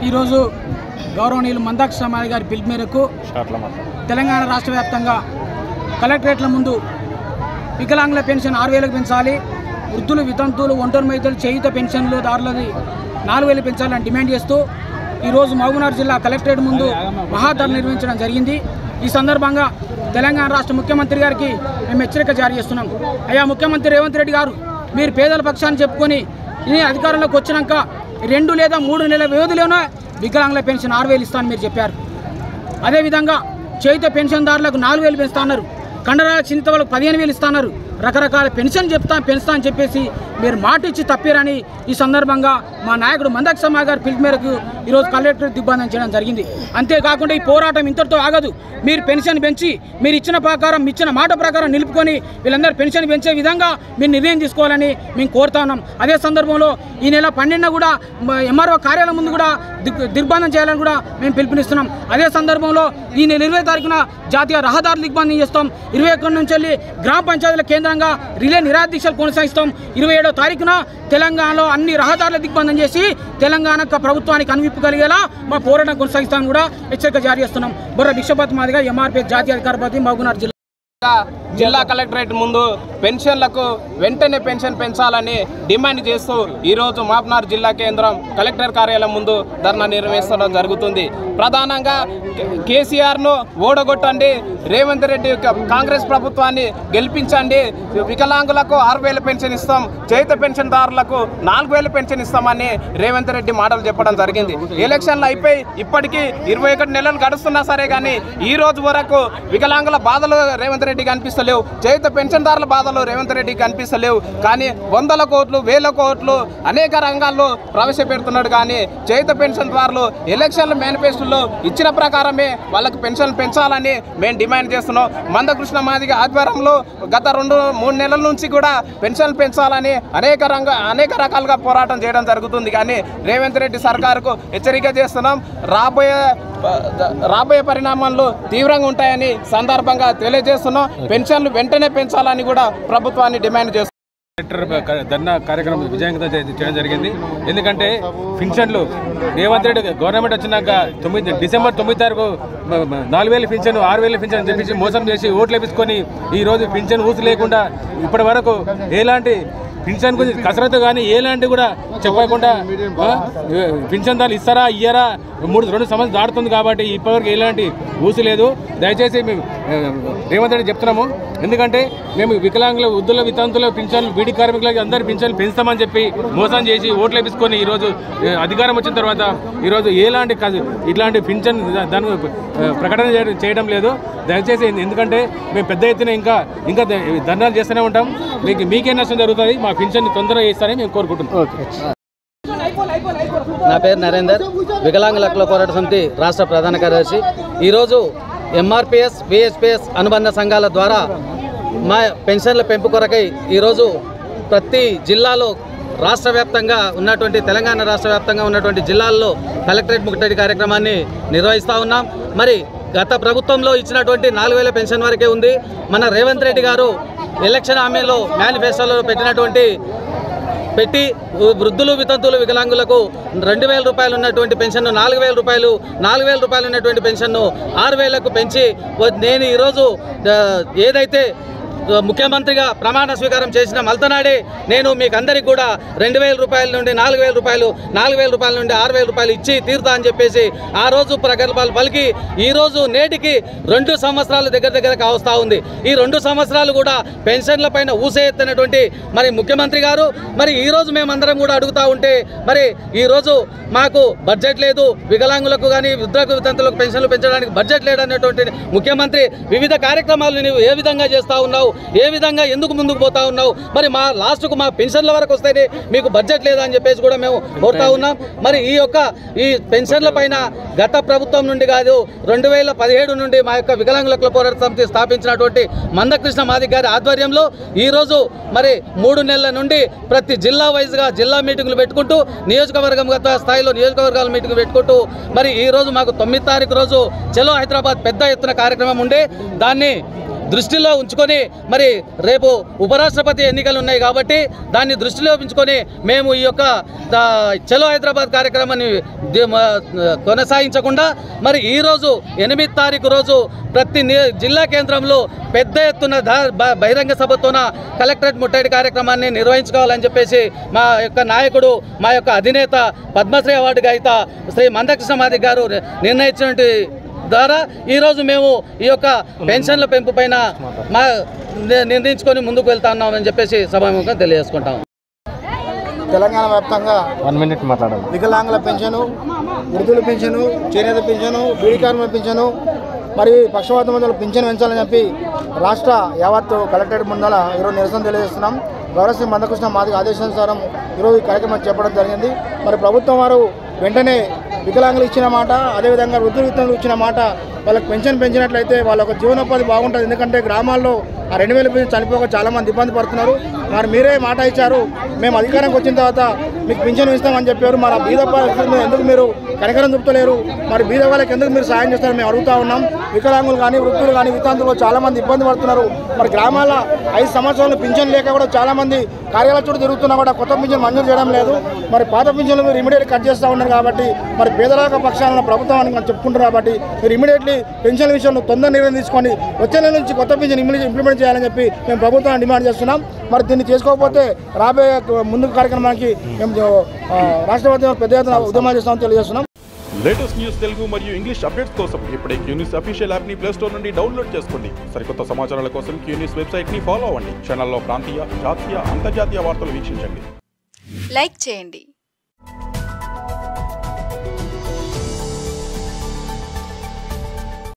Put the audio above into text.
ఈరోజు గౌరవనీయులు మందాకృష్ణ మాదిగ గారి పిలుపు మేరకు తెలంగాణ రాష్ట్ర వ్యాప్తంగా కలెక్టరేట్ల ముందు వికలాంగుల పెన్షన్ 6,000కు పెంచాలి, వృద్ధులు, వితంతువులు, ఒంటరి మహిళలు చేయుత పెన్షన్లు దారులది 4,000 పెంచాలని డిమాండ్ చేస్తూ ఈరోజు మహబూబ్నగర్ జిల్లా కలెక్టరేట్ ముందు మహాధర్నా నిర్వహించడం జరిగింది. ఈ సందర్భంగా తెలంగాణ రాష్ట్ర ముఖ్యమంత్రి గారికి మేము హెచ్చరిక జారీ చేస్తున్నాం. అయ్యా ముఖ్యమంత్రి రేవంత్ రెడ్డి గారు, మీరు పేదల పక్షాన్ని చెప్పుకొని ఈ అధికారంలోకి వచ్చినాక 2 లేదా 3 నెలల వ్యవధిలోనే వికలాంగుల పెన్షన్ 6,000 ఇస్తానని మీరు చెప్పారు. అదేవిధంగా చేయుత పెన్షన్దారులకు 4,000 పెంచుతా అన్నారు, కండరాల చిన్న వాళ్ళకు 15,000 ఇస్తున్నారు, రకరకాల పెన్షన్ పెంచుతా అని చెప్పేసి మీరు మాట ఇచ్చి తప్పారని ఈ సందర్భంగా మా నాయకుడు మందాకృష్ణ మాదిగ గారి పిలుపు మేరకు ఈరోజు కలెక్టరేట్ దిగ్బంధం చేయడం జరిగింది. అంతేకాకుండా ఈ పోరాటం ఇంతటితో ఆగదు. మీరు పెన్షన్ పెంచి మీరు ఇచ్చిన మాట ప్రకారం నిలుపుకొని వీళ్ళందరూ పెన్షన్ పెంచే విధంగా మీరు నిర్ణయం తీసుకోవాలని మేము కోరుతా ఉన్నాం. అదే సందర్భంలో ఈ నెల 12న కూడా ఎంఆర్ఓ కార్యాలయం ముందు కూడా దిగ్బంధం చేయాలని కూడా మేము పిలుపునిస్తున్నాం. అదే సందర్భంలో ఈ నెల 20 తారీఖున జాతీయ రహదారుల దిగ్బంధం చేస్తాం. 21 నుంచి వెళ్ళి గ్రామ పంచాయతీల కేంద్రంగా రిలే నిరాదీక్షలు కొనసాగిస్తాం. 27వ తారీఖున తెలంగాణలో అన్ని రహదారుల దిగ్బంధం చేసి తెలంగాణ ప్రభుత్వానికి అనువిప్పు కలిగేలా మా పోరాటం కొనసాగిస్తామని కూడా హెచ్చరిక జారీ చేస్తున్నాం. బొర్ర భిక్షపతి మాదిగ, ఎంఆర్పీ జాతీయ అధికార ప్రతినిధి, మహబూబ్నగర్ జిల్లా కలెక్టరేట్ ముందు పెన్షన్లకు వెంటనే పెన్షన్ పెంచాలని డిమాండ్ చేస్తూ ఈరోజు మహబూబ్నగర్ జిల్లా కేంద్రం కలెక్టర్ కార్యాలయం ముందు ధర్నా నిర్వహించడం జరుగుతుంది. ప్రధానంగా కేసీఆర్ను ఓడగొట్టండి, రేవంత్ రెడ్డి కాంగ్రెస్ ప్రభుత్వాన్ని గెలిపించండి, వికలాంగులకు 6,000 పెన్షన్ ఇస్తాం, చేయుత పెన్షన్దారులకు 4,000 పెన్షన్ ఇస్తామని రేవంత్ రెడ్డి మాటలు చెప్పడం జరిగింది. ఎలక్షన్లు అయిపోయి ఇప్పటికీ 21 నెలలు గడుస్తున్నా సరే కానీ ఈ రోజు వరకు వికలాంగుల బాధలు రేవంత్ రెడ్డి కనిపిస్తలేవు, చేయుత పెన్షన్దారుల బాధలు రేవంత్ రెడ్డి కనిపిస్తలేవు. కానీ 100 కోట్లు 1000 కోట్లు అనేక రంగాల్లో ప్రవేశపెడుతున్నాడు. కానీ చేయుత పెన్షన్దారులు ఎలక్షన్ల మేనిఫెస్టోలో ఇచ్చిన ప్రకారమే వాళ్ళకు పెన్షన్ పెంచాలని మేము డిమాండ్ చేస్తున్నాం. మందకృష్ణ మాదిగ ఆధ్వర్యంలో గత 2-3 నెలల నుంచి కూడా పెన్షన్ పెంచాలని అనేక రకాలుగా పోరాటం చేయడం జరుగుతుంది. కానీ రేవంత్ రెడ్డి సర్కారుకు హెచ్చరిక చేస్తున్నాం. రాబోయే పరిణామాల్లో తీవ్రంగా ఉంటాయని సందర్భంగా తెలియజేస్తున్నాం. పెన్షన్లు వెంటనే పెంచాలని కూడా ప్రభుత్వాన్ని డిమాండ్ చేస్తున్నాం. ధర్నా కార్యక్రమం విజయంగా చేయడం జరిగింది. ఎందుకంటే పెన్షన్లు రేవంత్ రెడ్డి గవర్నమెంట్ వచ్చినాక డిసెంబర్ 9 తారీఖు 4,000 పెన్షన్ 6,000 పెన్షన్ చెప్పించి మోసం చేసి ఓట్లు వేపించుకొని ఈరోజు పెన్షన్ ఊసు లేకుండా ఇప్పటి వరకు ఎలాంటి పెన్షన్ గురించి కసరత్తు కానీ ఎలాంటి కూడా చెప్పకుండా పెన్షన్దారులు ఇస్తారా ఇయ్యరా 2 సంవత్సరాలు దాటుతుంది కాబట్టి ఇప్పటివరకు ఎలాంటి ఊసు లేదు. దయచేసి మేము రేవంత్ రెడ్డి చెప్తున్నాము. ఎందుకంటే మేము వికలాంగుల, వృద్ధుల, వితంతుల పెన్షన్లు, బీడీ కార్మికులకి అందరి పెన్షన్లు పెంచుతామని చెప్పి మోసం చేసి ఓట్లు వేపించుకొని ఈరోజు అధికారం వచ్చిన తర్వాత ఈరోజు ఇట్లాంటి పెన్షన్ దాని ప్రకటన చేయడం లేదు. దయచేసి ఎందుకంటే మేము పెద్ద ఎత్తున ఇంకా ధర్నాలు చేస్తూనే ఉంటాం. మీకే నష్టం జరుగుతుంది. మా పెన్షన్ తొందరగా ఇస్తారని మేము కోరుకుంటున్నాం. నా పేరు నరేందర్, వికలాంగుల హక్కుల పోరాట సమితి రాష్ట్ర ప్రధాన కార్యదర్శి. ఈరోజు ఎంఆర్పిఎస్, విహెచ్పిఎస్ అనుబంధ సంఘాల ద్వారా మా పెన్షన్ల పెంపు కొరకై ఈరోజు ప్రతి జిల్లాలో తెలంగాణ రాష్ట్ర వ్యాప్తంగా ఉన్నటువంటి జిల్లాల్లో కలెక్టరేట్ ముట్టడి కార్యక్రమాన్ని నిర్వహిస్తూ ఉన్నాం. మరి గత ప్రభుత్వంలో ఇచ్చినటువంటి 4,000 పెన్షన్ వరకే ఉంది. మన రేవంత్ రెడ్డి గారు ఎలక్షన్ హామీలో మేనిఫెస్టోలో పెట్టి వృద్ధులు, వితంతువులు, వికలాంగులకు 2,000 రూపాయలు ఉన్నటువంటి పెన్షన్ను 4,000 రూపాయలు, 4,000 రూపాయలు ఉన్నటువంటి పెన్షన్ను 6,000కు పెంచి నేను ఈరోజు ఏదైతే ముఖ్యమంత్రిగా ప్రమాణ స్వీకారం చేసిన మల్తనాడే నేను మీకు అందరికీ కూడా 2,000 రూపాయల నుండి 4,000 రూపాయలు, 4,000 రూపాయల నుండి 6,000 రూపాయలు ఇచ్చి తీరుతా అని చెప్పేసి ఆ రోజు ప్రగల్భాలు పలికి ఈరోజు నేటికి 2 సంవత్సరాలు దగ్గర కావస్తూ ఉంది. ఈ 2 సంవత్సరాలు కూడా పెన్షన్ల పైన ఊసే ఎత్తినటువంటి మరి ముఖ్యమంత్రి గారు మరి ఈరోజు మేమందరం కూడా అడుగుతూ ఉంటే మరి ఈరోజు మాకు బడ్జెట్ లేదు, వికలాంగులకు కానీ వృద్ధులకు, వితంతులకు పెన్షన్లు పెంచడానికి బడ్జెట్ లేదనేటువంటి ముఖ్యమంత్రి వివిధ కార్యక్రమాలు నీవు ఏ విధంగా చేస్తూ ఉన్నావు, ఏ విధంగా ఎందుకు ముందుకు పోతా ఉన్నావు, మరి మా లాస్ట్కు మా పెన్షన్ల వరకు వస్తేనే మీకు బడ్జెట్ లేదా అని చెప్పేసి కూడా మేము కోరుతా ఉన్నాం. మరి ఈ పెన్షన్ల పైన గత ప్రభుత్వం నుండి కాదు 2017 నుండి మా యొక్క వికలాంగుల హక్కుల పోరాట సమితి స్థాపించినటువంటి మందకృష్ణ మాదిగ గారి ఆధ్వర్యంలో ఈరోజు మరి 3 నెలల నుండి ప్రతి జిల్లా వైజ్గా జిల్లా మీటింగులు పెట్టుకుంటూ నియోజకవర్గం స్థాయిలో నియోజకవర్గాల మీటింగ్ పెట్టుకుంటూ మరి ఈరోజు మాకు 9వ తారీఖు రోజు చలో హైదరాబాద్ పెద్ద ఎత్తున కార్యక్రమం ఉండే దాన్ని దృష్టిలో ఉంచుకొని మరి రేపు ఉపరాష్ట్రపతి ఎన్నికలు ఉన్నాయి కాబట్టి దాన్ని దృష్టిలో ఉంచుకొని మేము ఈ యొక్క చలో హైదరాబాద్ కార్యక్రమాన్ని కొనసాగించకుండా మరి ఈరోజు 8వ తారీఖు రోజు ప్రతి జిల్లా కేంద్రంలో పెద్ద ఎత్తున బహిరంగ సభతోన కలెక్టరేట్ ముట్టడి కార్యక్రమాన్ని నిర్వహించుకోవాలని చెప్పేసి మా యొక్క నాయకుడు మా యొక్క అధినేత పద్మశ్రీ అవార్డు గ్రహీత శ్రీ మందకృష్ణ మాదిగ గారు నిర్ణయించినటువంటి ద్వారా ఈరోజు మేము ఈ యొక్క పెన్షన్ల పెంపు పైన నిర్ణయించుకొని ముందుకు వెళ్తా ఉన్నామని చెప్పేసి సభాముఖంగా తెలియజేసుకుంటాం. తెలంగాణ వ్యాప్తంగా 1 మినిట్ మాట్లాడాలి. వికలాంగుల పెన్షను, వృద్ధుల పెన్షను, చేనేత పెన్షను, బీడీ కార్మికుల పెన్షను, మరి పక్షవాత మందుల పింఛను పెంచాలని చెప్పి రాష్ట్ర యావత్తు కలెక్టరేట్ ముందర ఈరోజు నిరసన తెలియజేస్తున్నాం. గౌరవ శ్రీ మందకృష్ణ మాదిగ ఆదేశానుసారం ఈరోజు ఈ కార్యక్రమం చేపట్టడం జరిగింది. మరి ప్రభుత్వం వారు వెంటనే వికలాంగులు ఇచ్చిన మాట, అదేవిధంగా వృద్ధులు ఇచ్చిన మాట వాళ్ళకి పెన్షన్ పెంచినట్లయితే వాళ్ళ ఒక జీవనోపాధి బాగుంటుంది. ఎందుకంటే గ్రామాల్లో ఆ 2000 పెన్షన్ చనిపోక చాలామంది ఇబ్బంది పడుతున్నారు. మరి మీరే మాట ఇచ్చారు, మేము అధికారంకి వచ్చిన తర్వాత మీకు పింఛన్ ఇస్తామని చెప్పారు. మరి ఆ బీద ఎందుకు మీరు కనికరం చూపుతలేరు? మరి బీద వాళ్ళకి ఎందుకు మీరు సాయం చేస్తారని మేము అడుగుతా ఉన్నాం. వికలాంగులు కానీ వృద్ధులు కానీ వితంతులు చాలామంది ఇబ్బంది పడుతున్నారు. మరి గ్రామాల 5 సంవత్సరాలు పింఛన్ లేక కూడా చాలామంది కార్యాలయ చుట్టూ తిరుగుతున్నా కూడా కొత్త పింఛన్ మంజూరు చేయడం లేదు. మరి పాత పింఛన్లు మీరు ఇమీడియట్ కట్ చేస్తూ ఉన్నారు కాబట్టి మరి పేదరాక పక్షాలను ప్రభుత్వానికి మనం చెప్పుకుంటారు కాబట్టి మీరు ఇమీడియట్లీ పెన్షన్ల విషయంలో తొందర నిర్ణయం తీసుకొని వచ్చే నెల నుంచి కొత్త పింఛన్ ఇంప్లిమెంట్ చేయాలని చెప్పి మేము ప్రభుత్వాన్ని డిమాండ్ చేస్తున్నాం. మరి దీన్ని చేసుకోకపోతే రాబోయే ముందు కార్యక్రమానికి మేము రాష్ట్రపతి పెద్ద ఎత్తున ఉద్యమాలు చేస్తామని తెలియజేస్తున్నాం. లేటెస్ట్ న్యూస్ తెలుగు మరియు ఇంగ్లీష్ అప్డేట్స్ కోసం ఇప్పుడే క్యూన్యూస్ అఫీషియల్ యాప్ ని ప్లే స్టోర్ నుండి డౌన్లోడ్ చేసుకోండి. సరికొత్త సమాచారాల కోసం క్యూన్యూస్ వెబ్సైట్ ని ఫాలో అవ్వండి. ఛానల్లో ప్రాంతీయ, జాతీయ, అంతర్జాతీయ వార్తలు వీక్షించండి. లైక్ చేయండి.